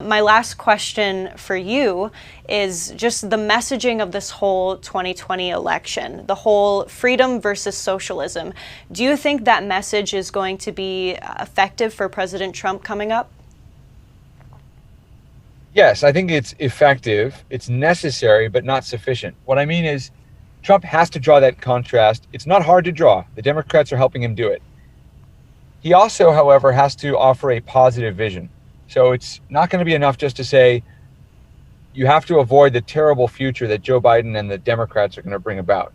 my last question for you is just the messaging of this whole 2020 election, the whole freedom versus socialism. Do you think that message is going to be effective for President Trump coming up? Yes, I think it's effective. It's necessary, but not sufficient. What I mean is, Trump has to draw that contrast. It's not hard to draw. The Democrats are helping him do it. He also, however, has to offer a positive vision. So it's not going to be enough just to say, you have to avoid the terrible future that Joe Biden and the Democrats are going to bring about.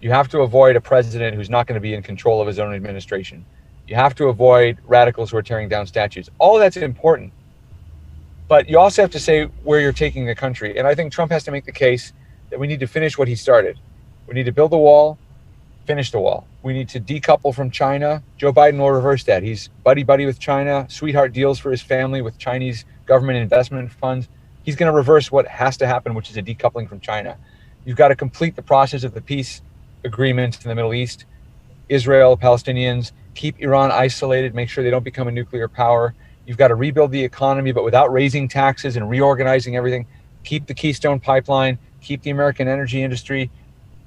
You have to avoid a president who's not going to be in control of his own administration. You have to avoid radicals who are tearing down statues. All of that's important. But you also have to say where you're taking the country. And I think Trump has to make the case that we need to finish what he started. We need to build the wall, finish the wall. We need to decouple from China. Joe Biden will reverse that. He's buddy-buddy with China, sweetheart deals for his family with Chinese government investment funds. He's going to reverse what has to happen, which is a decoupling from China. You've got to complete the process of the peace agreements in the Middle East. Israel, Palestinians, keep Iran isolated, make sure they don't become a nuclear power. You've got to rebuild the economy, but without raising taxes and reorganizing everything. Keep the Keystone Pipeline, keep the American energy industry.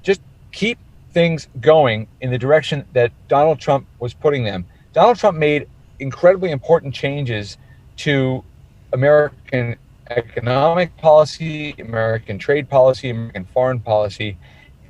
Just keep things going in the direction that Donald Trump was putting them. Donald Trump made incredibly important changes to American economic policy, American trade policy, American foreign policy,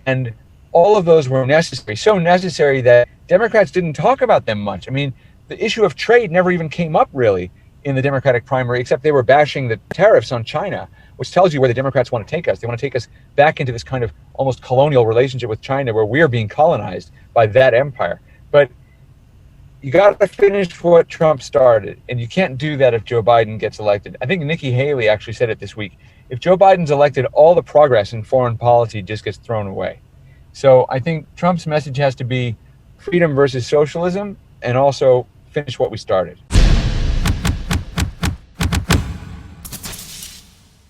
and all of those were necessary. So necessary that Democrats didn't talk about them much. I mean, the issue of trade never even came up really in the Democratic primary, except they were bashing the tariffs on China, which tells you where the Democrats want to take us. They want to take us back into this kind of almost colonial relationship with China where we're being colonized by that empire. But you got to finish what Trump started, and you can't do that if Joe Biden gets elected. I think Nikki Haley actually said it this week. If Joe Biden's elected, all the progress in foreign policy just gets thrown away. So I think Trump's message has to be freedom versus socialism, and also finish what we started.